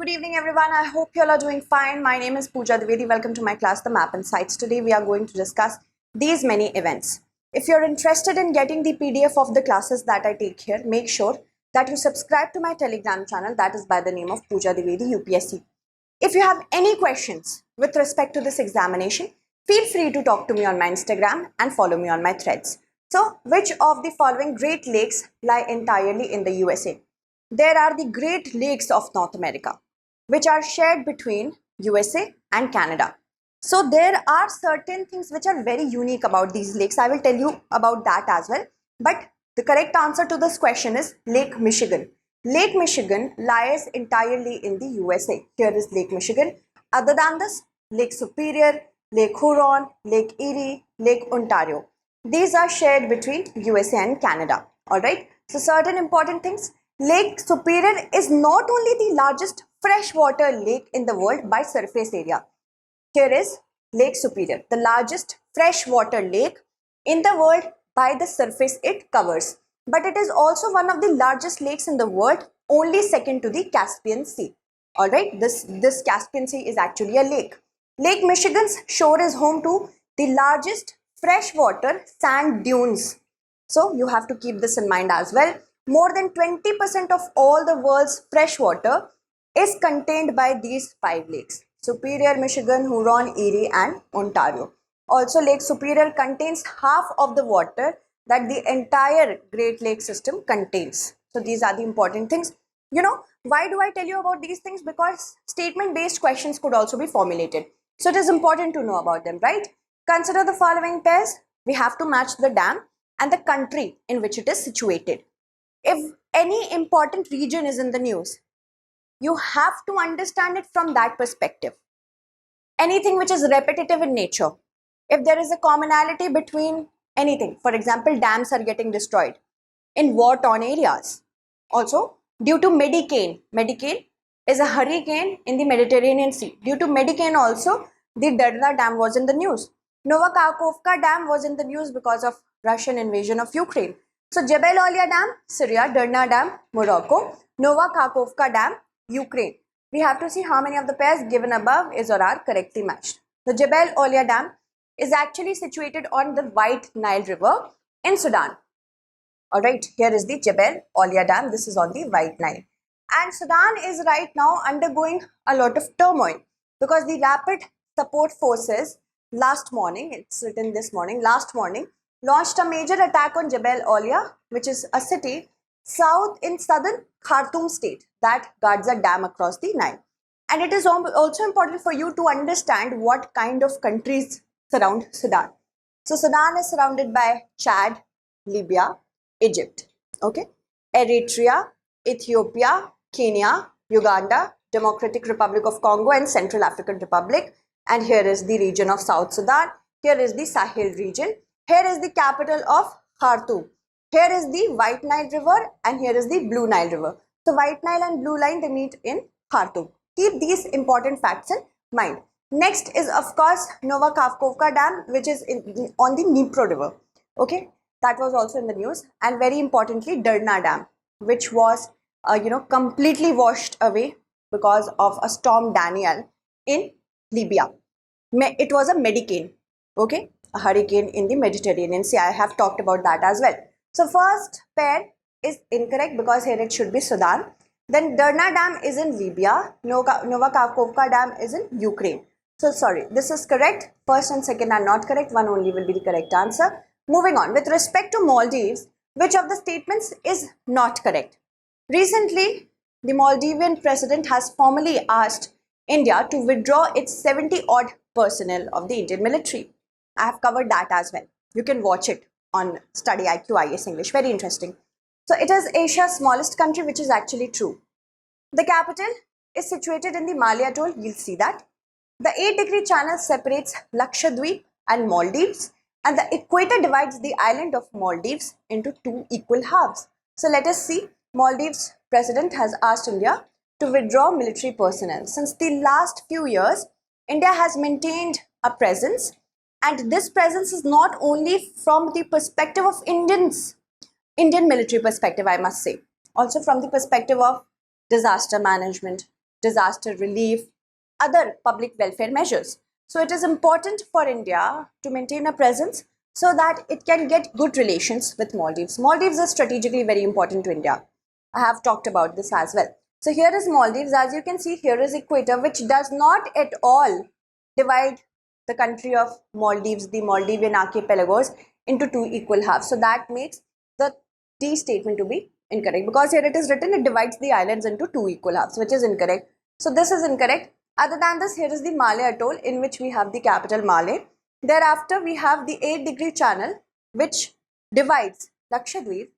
good evening everyone. I hope you all are doing fine. My name is Pooja Dwivedi. Welcome to my class, The Map and Sites. Today we are going to discuss these many events. If you're interested in getting the PDF of the classes that I take here, make sure that you subscribe to my Telegram channel, that is by the name of Pooja Dwivedi UPSC. If you have any questions with respect to this examination, feel free to talk to me on my Instagram and follow me on my threads. So, which of the following Great Lakes lie entirely in the USA? There are the Great Lakes of North America, which are shared between USA and Canada. So there are certain things which are very unique about these lakes. I will tell you about that as well. But the correct answer to this question is Lake Michigan. Lake Michigan lies entirely in the USA. Here is Lake Michigan. Other than this, Lake Superior, Lake Huron, Lake Erie, Lake Ontario. These are shared between USA and Canada. Alright. So certain important things. Lake Superior is not only the largest freshwater lake in the world by surface area. Here is Lake Superior, the largest freshwater lake in the world by the surface it covers. But it is also one of the largest lakes in the world, only second to the Caspian Sea. Alright, this Caspian Sea is actually a lake. Lake Michigan's shore is home to the largest freshwater sand dunes. So you have to keep this in mind as well. More than 20% of all the world's fresh water is contained by these 5 lakes: Superior, Michigan, Huron, Erie and Ontario. Also, Lake Superior contains half of the water that the entire Great Lake system contains. So these are the important things. Why do I tell you about these things? Because statement based questions could also be formulated. So it is important to know about them, right? Consider the following pairs. We have to match the dam and the country in which it is situated. If any important region is in the news, you have to understand it from that perspective. Anything which is repetitive in nature, if there is a commonality between anything, for example, dams are getting destroyed in war-torn areas. Also, due to Medicane is a hurricane in the Mediterranean Sea. Due to Medicane also, the Derna Dam was in the news. Novakhovka Dam was in the news because of Russian invasion of Ukraine. So Jebel Aulia Dam, Syria, Derna Dam, Morocco, Novakhovka Dam, Ukraine. We have to see how many of the pairs given above is or are correctly matched. The Jebel Aulia Dam is actually situated on the White Nile River in Sudan. Alright, here is the Jebel Aulia Dam. This is on the White Nile. And Sudan is right now undergoing a lot of turmoil because the Rapid Support Forces last morning, it's written this morning, last morning, launched a major attack on Jebel Aulia, which is a city in southern Khartoum state that guards a dam across the Nile. And it is also important for you to understand what kind of countries surround Sudan. So Sudan is surrounded by Chad, Libya, Egypt, okay, Eritrea, Ethiopia, Kenya, Uganda, Democratic Republic of Congo and Central African Republic. And here is the region of South Sudan. Here is the Sahel region. Here is the capital of Khartoum. Here is the White Nile River and here is the Blue Nile River. So White Nile and Blue Nile, they meet in Khartoum. Keep these important facts in mind. Next is of course Novakhovka Dam, which is on the Dnipro River. Okay, that was also in the news. And very importantly, Derna Dam, which was completely washed away because of a storm Daniel in Libya. It was a Medicane. Okay, a hurricane in the Mediterranean Sea. I have talked about that as well. So first pair is incorrect because here it should be Sudan. Then Derna Dam is in Libya. Novakhovka Dam is in Ukraine. So sorry, this is correct. First and second are not correct. One only will be the correct answer. Moving on. With respect to Maldives, which of the statements is not correct? Recently, the Maldivian president has formally asked India to withdraw its 70-odd personnel of the Indian military. I have covered that as well. You can watch it on Study IQ IS English. Very interesting. So it is Asia's smallest country, which is actually true. The capital is situated in the Mali Atoll. You'll see that. The 8-degree channel separates Lakshadweep and Maldives, and the equator divides the island of Maldives into 2 equal halves. So let us see. Maldives president has asked India to withdraw military personnel. Since the last few years, India has maintained a presence, and this presence is not only from the perspective of Indian military perspective, I must say, also from the perspective of disaster management, disaster relief, other public welfare measures. So it is important for India to maintain a presence so that it can get good relations with Maldives. Maldives is strategically very important to India. I have talked about this as well. So here is Maldives. As you can see, here is equator, which does not at all divide the country of Maldives, the Maldivian archipelagos, into two equal halves. So that makes the D statement to be incorrect, because here it is written it divides the islands into two equal halves, which is incorrect. So this is incorrect. Other than this, here is the Malé Atoll, in which we have the capital Malé. Thereafter, we have the 8-degree channel, which divides Lakshadweep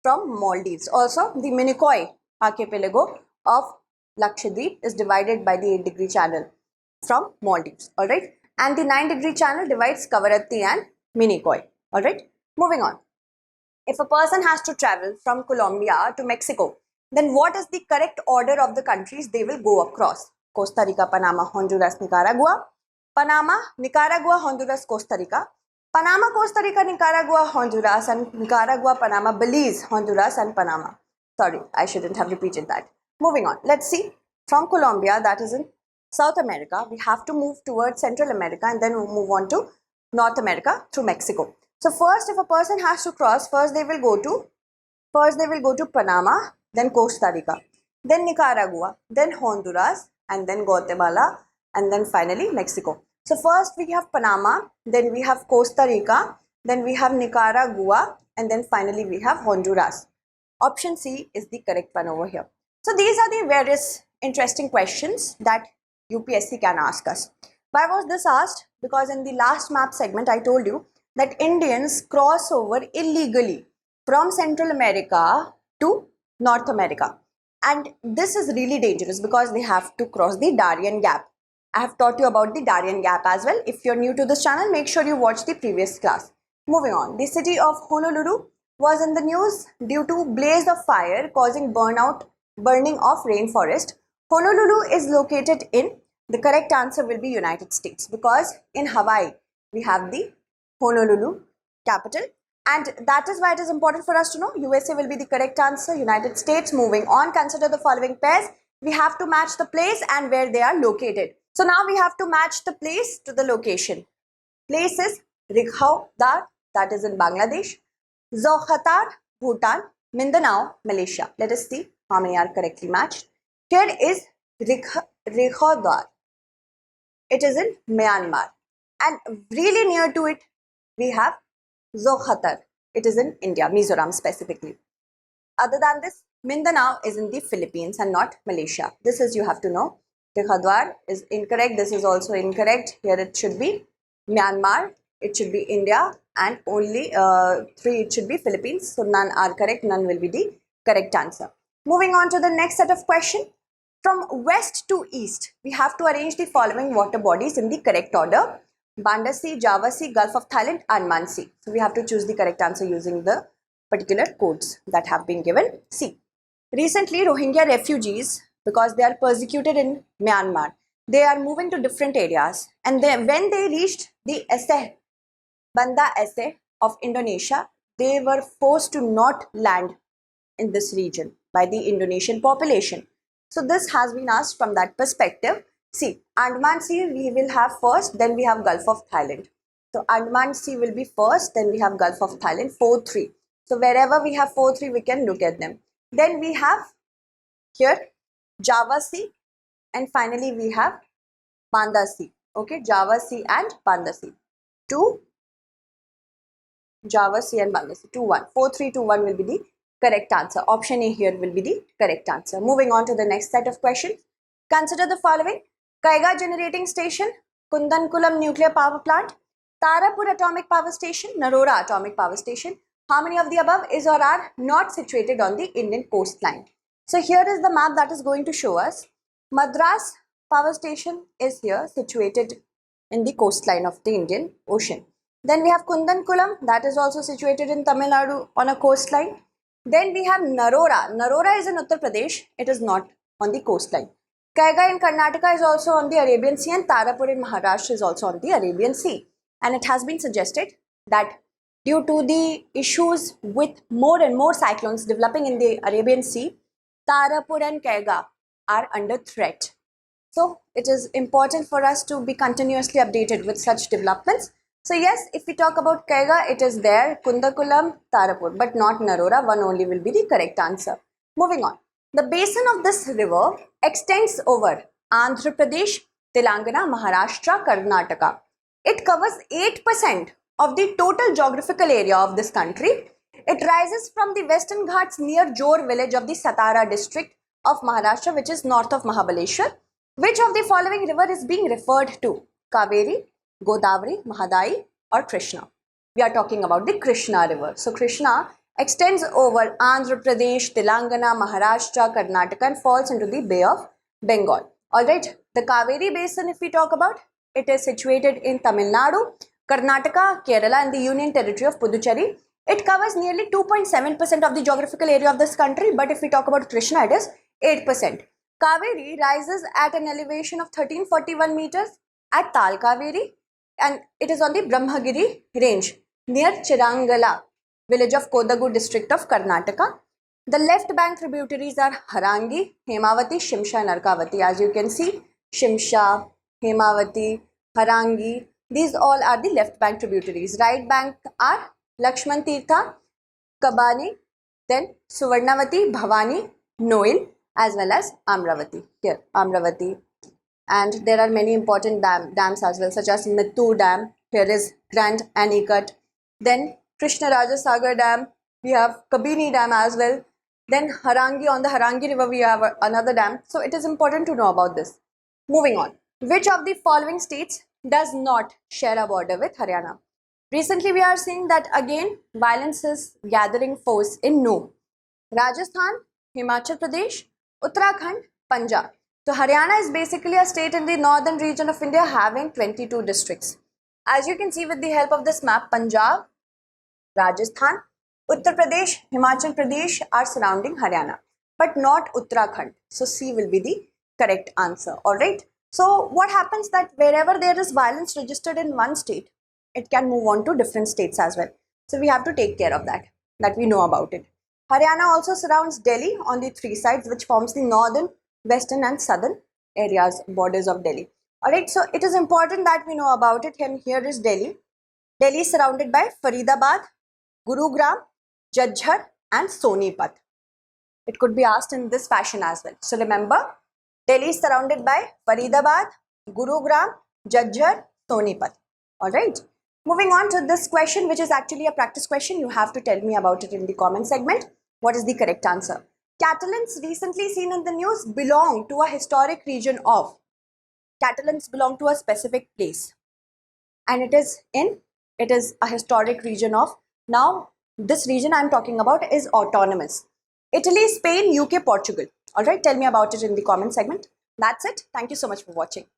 from Maldives. Also, the Minicoy archipelago of Lakshadweep is divided by the 8-degree channel from Maldives. Alright. And the 9-degree channel divides Kavaratti and Minicoy. Alright. Moving on. If a person has to travel from Colombia to Mexico, then what is the correct order of the countries they will go across? Costa Rica, Panama, Honduras, Nicaragua. Panama, Nicaragua, Honduras, Costa Rica. Panama, Costa Rica, Nicaragua, Honduras, and Nicaragua, Panama, Belize, Honduras, and Panama. Sorry, I shouldn't have repeated that. Moving on. Let's see. From Colombia, that is in South America, we have to move towards Central America and then move on to North America through Mexico. So first, if a person has to cross, first they will go to Panama, then Costa Rica, then Nicaragua, then Honduras, and then Guatemala, and then finally Mexico. So first we have Panama, then we have Costa Rica, then we have Nicaragua, and then finally we have Honduras. Option C is the correct one over here. So these are the various interesting questions that UPSC can ask us. Why was this asked? Because in the last map segment I told you that Indians cross over illegally from Central America to North America. And this is really dangerous because they have to cross the Darien Gap. I have taught you about the Darien Gap as well. If you're new to this channel, make sure you watch the previous class. Moving on, the city of Honolulu was in the news due to blaze of fire causing burning of rainforest. Honolulu is located in, the correct answer will be United States, because in Hawaii we have the Honolulu capital, and that is why it is important for us to know USA will be the correct answer, United States. Moving on, consider the following pairs. We have to match the place and where they are located. So now we have to match the place to the location. Place is Rikhaudar, that is in Bangladesh, Zaukhtar, Bhutan, Mindanao, Malaysia. Let us see how many are correctly matched. Here is Rikhaudar. It is in Myanmar. And really near to it, we have Zaukhtar. It is in India, Mizoram specifically. Other than this, Mindanao is in the Philippines and not Malaysia. This is, you have to know. Rikhaudar is incorrect. This is also incorrect. Here it should be Myanmar. It should be India. And only 3 it should be Philippines. So none are correct. None will be the correct answer. Moving on to the next set of questions. From west to east, we have to arrange the following water bodies in the correct order. Banda Sea, Java Sea, Gulf of Thailand, Andaman Sea. So we have to choose the correct answer using the particular codes that have been given. C. Recently, Rohingya refugees, because they are persecuted in Myanmar, they are moving to different areas. And when they reached the Aceh, Banda Aceh of Indonesia, they were forced to not land in this region by the Indonesian population. So this has been asked from that perspective. See, Andaman Sea we will have first, then we have Gulf of Thailand. So Andaman Sea will be first, then we have Gulf of Thailand, 4-3. So wherever we have 4-3, we can look at them. Then we have here Java Sea, and finally we have Banda Sea. Okay, Java Sea and Banda Sea. 2, Java Sea and Banda Sea. 2-1. 4-3, 2-1 will be the correct answer. Option A here will be the correct answer. Moving on to the next set of questions. Consider the following. Kaiga Generating Station, Kundankulam Nuclear Power Plant, Tarapur Atomic Power Station, Narora Atomic Power Station. How many of the above is or are not situated on the Indian coastline? So here is the map that is going to show us. Madras Power Station is here, situated in the coastline of the Indian Ocean. Then we have Kundankulam, that is also situated in Tamil Nadu on a coastline. Then we have Narora. Narora is in Uttar Pradesh. It is not on the coastline. Kaiga in Karnataka is also on the Arabian Sea, and Tarapur in Maharashtra is also on the Arabian Sea. And it has been suggested that due to the issues with more and more cyclones developing in the Arabian Sea, Tarapur and Kaiga are under threat. So it is important for us to be continuously updated with such developments. So yes, if we talk about Kaiga, it is there, Kundakulam, Tarapur, but not Narora. One only will be the correct answer. Moving on. The basin of this river extends over Andhra Pradesh, Telangana, Maharashtra, Karnataka. It covers 8% of the total geographical area of this country. It rises from the Western Ghats near Jor village of the Satara district of Maharashtra, which is north of Mahabaleshwar. Which of the following river is being referred to? Kaveri, Godavari, Mahadai or Krishna? We are talking about the Krishna river. So Krishna extends over Andhra Pradesh, Telangana, Maharashtra, Karnataka and falls into the Bay of Bengal. Alright, the Kaveri basin, if we talk about, it is situated in Tamil Nadu, Karnataka, Kerala and the Union Territory of Puducherry. It covers nearly 2.7% of the geographical area of this country, but if we talk about Krishna, it is 8%. Kaveri rises at an elevation of 1341 meters at Tal Kaveri and it is on the Brahmagiri range near Chirangala, village of Kodagu district of Karnataka. The left bank tributaries are Harangi, Hemavati, Shimsha and Arkavati. As you can see, Shimsha, Hemavati, Harangi, these all are the left bank tributaries. Right bank are Lakshman Tirtha, Kabani, then Suvarnavati, Bhavani, Noil as well as Amravati. Here, Amravati. And there are many important dams as well, such as Mittu Dam. Here is Grand Anicut. Then Krishnaraja Sagar Dam. We have Kabini Dam as well. Then Harangi, on the Harangi River, we have another dam. So it is important to know about this. Moving on. Which of the following states does not share a border with Haryana? Recently, we are seeing that again violence is gathering force in No. Rajasthan, Himachal Pradesh, Uttarakhand, Punjab. So Haryana is basically a state in the northern region of India having 22 districts. As you can see with the help of this map, Punjab, Rajasthan, Uttar Pradesh, Himachal Pradesh are surrounding Haryana, but not Uttarakhand. So C will be the correct answer. Alright. So what happens that wherever there is violence registered in one state, it can move on to different states as well. So we have to take care of that we know about it. Haryana also surrounds Delhi on the three sides, which forms the northern, western and southern areas, borders of Delhi. Alright, so it is important that we know about it. And here is Delhi. Delhi is surrounded by Faridabad, Gurugram, Jajjhar and Sonipat. It could be asked in this fashion as well. So remember, Delhi is surrounded by Faridabad, Gurugram, Jajjhar, Sonipat. Alright. Moving on to this question, which is actually a practice question. You have to tell me about it in the comment segment. What is the correct answer? Catalans recently seen in the news belong to a historic region of. Catalans belong to a specific place. And it is a historic region of. Now, this region I am talking about is autonomous. Italy, Spain, UK, Portugal. Alright, tell me about it in the comment segment. That's it. Thank you so much for watching.